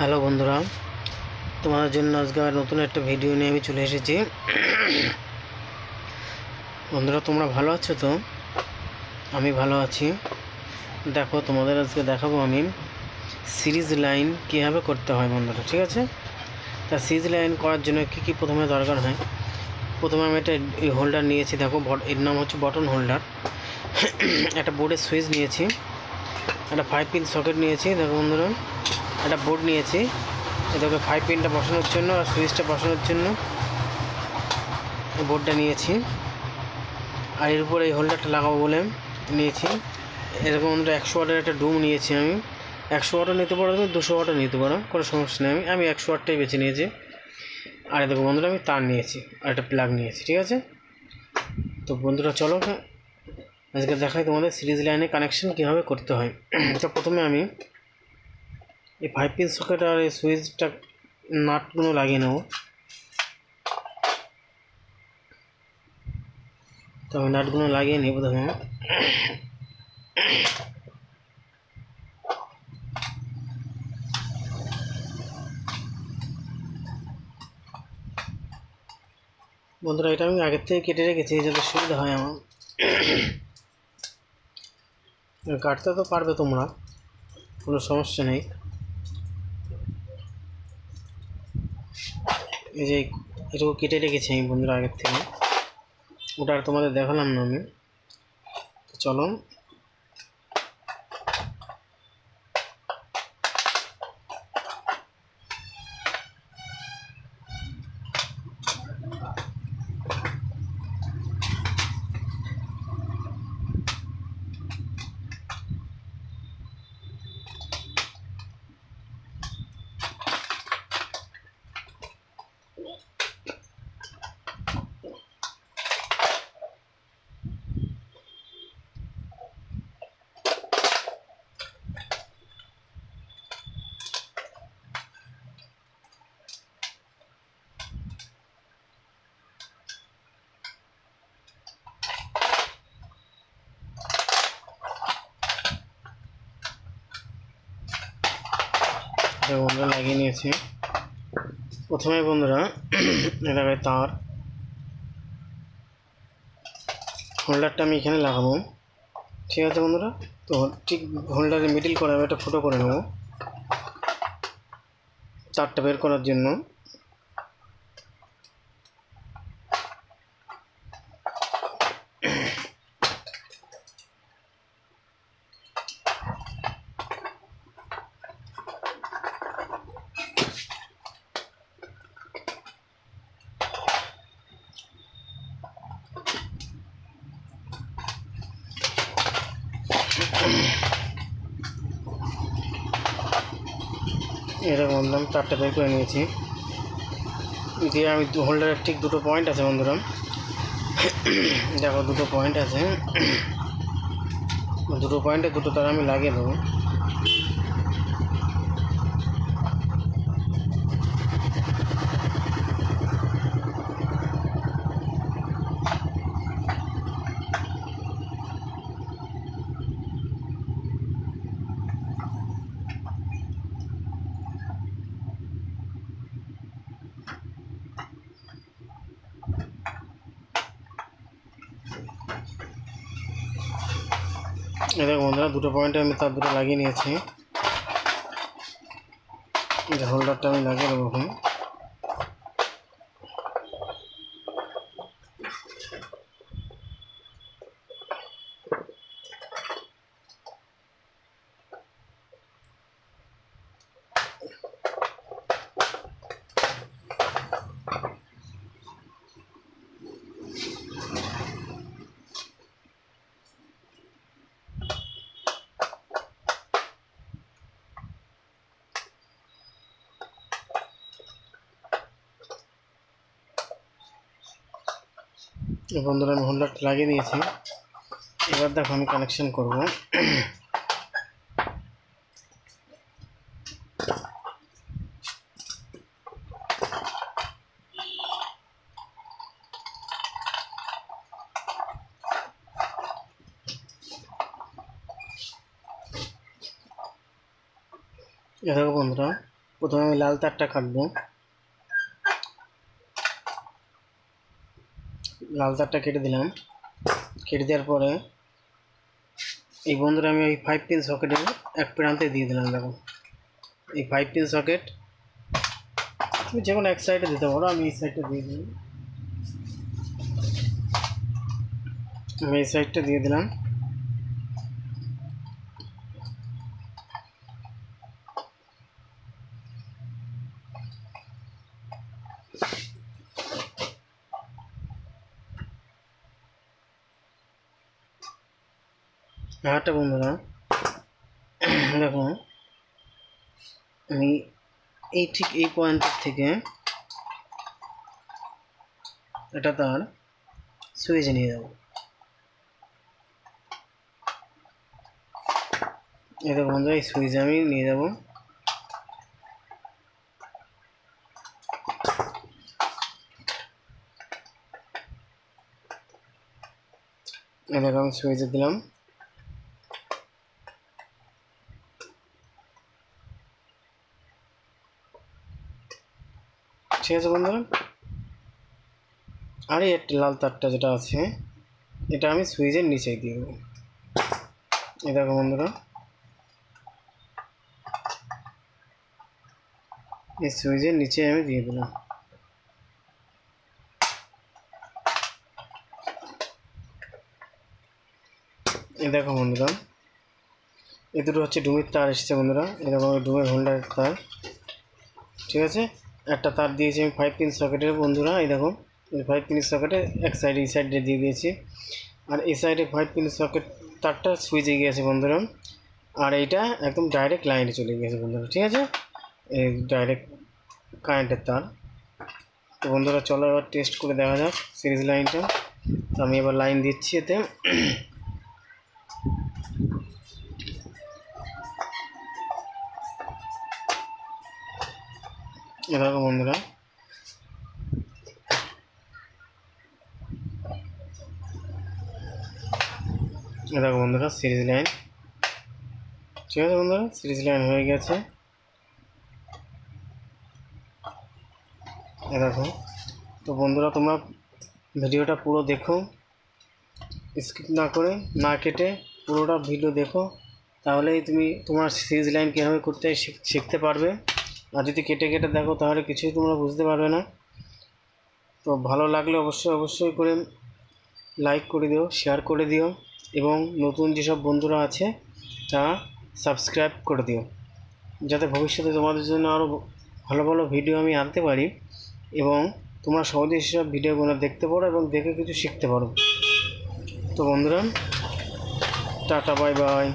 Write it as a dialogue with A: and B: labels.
A: Hello বন্ধুরা, তোমাদের জন্য আজকে আর নতুন একটা ভিডিও নিয়ে আমি চলে এসেছি। বন্ধুরা, তোমরা ভালো আছো তো? আমি ভালো আছি। দেখো, তোমাদের আজকে দেখাবো আমি সিরিজ লাইন কীভাবে করতে হয় বন্ধুরা, ঠিক আছে? তা সিরিজ লাইন করার জন্য কী কী প্রথমে দরকার হয়। প্রথমে আমি একটা এই হোল্ডার নিয়েছি, দেখো এর নাম হচ্ছে বটন হোল্ডার। একটা বোর্ডের সুইচ নিয়েছি, একটা 5 পিন সকেট নিয়েছি, দেখো বন্ধুরা, একটা বোর্ড নিয়েছি এটাকে 5 পিনটা বসানোর জন্য আর সুইচটা বসানোর জন্য বোর্ডটা নিয়েছি। আর এর উপর এই হোল্ডারটা লাগাবো বলে নিয়েছি। এরকম আমরা 100 ওয়াটের একটা ডুম নিয়েছি। আমি 100 ওয়াটও নিতে পারো, তুমি 200 ওয়াটও নিতে পারো, কোনো সমস্যা নেই। আমি 100 ওয়াটটাই বেছে নিয়েছি। আর দেখো বন্ধুরা, আমি তার নিয়েছি আর একটা প্লাগ নিয়েছি, ঠিক আছে? তো বন্ধুরা চলো আজকে দেখাই তোমাদের সিরিজ লাইনে কানেকশন কীভাবে করতে হয়। তো প্রথমে আমি এই 5 পিন সকেট আর এই সুইচটা নাটগুলো লাগিয়ে নেব। তো আমি নাটগুলো লাগিয়ে নিই প্রথমে। বন্ধুরা, এটা আমি আগের থেকে কেটে রেখেছি যাতে সুবিধা হয় আমার। কাটতে তো পারবে তোমরা, কোনো সমস্যা নেই। এই যে এটুকু কেটে রেখেছি আমি বন্ধুরা আগের থেকে, ওটা আর তোমাদের দেখালাম না আমি। চলো বন্ধুরা লাগিয়ে নিয়েছি। প্রথমে বন্ধুরা এটাকে তার হোল্ডারটা আমি এখানে লাগাবো, ঠিক আছে বন্ধুরা? তো ঠিক হোল্ডারের মিডিল করে আমি একটা ফুটো করে নেব তারটা বের করার জন্য। এরকম বললাম, তারটা বের করে নিয়েছি। দিয়ে আমি হোল্ডারের ঠিক দুটো পয়েন্ট আছে বন্ধুরা, দেখো দুটো পয়েন্ট আছে, দুটো পয়েন্টে দুটো তার আমি লাগিয়ে দেবো। দেখো বন্ধুরা, দুটো পয়েন্টে আমি তার দুটো লাগিয়ে নিয়েছি। হোল্ডারটা আমি লাগিয়ে দেবো এখন। বন্ধুরা, আমি হোল্ডারটা লাগিয়ে দিয়েছি। এবার দেখো আমি কানেকশন করব। দেখো বন্ধুরা, প্রথমে আমি লাল তারটা কাটবো। লাল তারটা কেটে দিলাম। কেটে দেওয়ার পরে এই বন্ধুরা আমি ওই 5 পিন সকেটের এক প্রান্তে দিয়ে দিলাম। দেখো এই 5 পিন সকেট তুমি যে কোনো এক সাইডে দিতে পারো, আমি এই সাইডটা দিয়ে দিলাম। আমি এই সাইডটা দিয়ে দিলাম। আরেকটা বন্ধুরা দেখো আমি এই ঠিক এই পয়েন্টের থেকে এটা তার সুইচে নিয়ে যাবো। এই দেখো বন্ধুরা এই সুইচে আমি নিয়ে যাবো। এই দেখো আমি সুইচে দিলাম। ঠিক আছে বন্ধুরা, আর এই একটা লাল তারটা যেটা আছে এটা আমি সুইচের নিচে দিয়ে দেবো। এই দেখো বন্ধুরা এই সুইচের নিচে আমি দিয়ে দিলাম। এই দেখো বন্ধুরা এই দুটো হচ্ছে ডুমের তার এসছে বন্ধুরা। এরকম ডুমের হোল্ডারের তার। ঠিক আছে, একটা তার দিয়েছি আমি 5 পিন সকেটের বন্ধুরা। এই দেখো এই 5 পিন সকেটে এক সাইডে এই সাইডে দিয়ে দিয়েছি, আর এই সাইডে 5 পিন সকেট তারটা সুইচে গিয়েছে বন্ধুরা, আর এইটা একদম ডাইরেক্ট লাইনে চলে গিয়েছে বন্ধুরা। ঠিক আছে, এই ডাইরেক্ট কারেন্টের তার। তো বন্ধুরা চলো এবার টেস্ট করে দেখা যাক সিরিজ লাইনটা। তো আমি এবার লাইন দিচ্ছি এতে। এরকম বন্ধুরা দেখো বন্ধুরা সিরিজ লাইন। ঠিক আছে বন্ধুরা সিরিজ লাইন হয়ে গেছে। দেখো তো বন্ধুরা তোমরা ভিডিওটা পুরো দেখো, স্কিপ না করে না কেটে পুরোটা ভিডিও দেখো, তাহলেই তুমি তোমার সিরিজ লাইন কীভাবে করতে শিখতে পারবে। আর যদি কেটে কেটে দেখো তাহলে কিছুই তোমরা বুঝতে পারবে না। তো ভালো লাগলে অবশ্যই করে লাইক করে দিও, শেয়ার করে দিও, এবং নতুন যেসব বন্ধুরা আছে তারা সাবস্ক্রাইব করে দিও, যাতে ভবিষ্যতে তোমাদের জন্য আরও ভালো ভালো ভিডিও আমি আনতে পারি এবং তোমরা সহজেই সেসব ভিডিওগুলো দেখতে পারো এবং দেখে কিছু শিখতে পারো। তো বন্ধুরা টাটা, বাই বাই।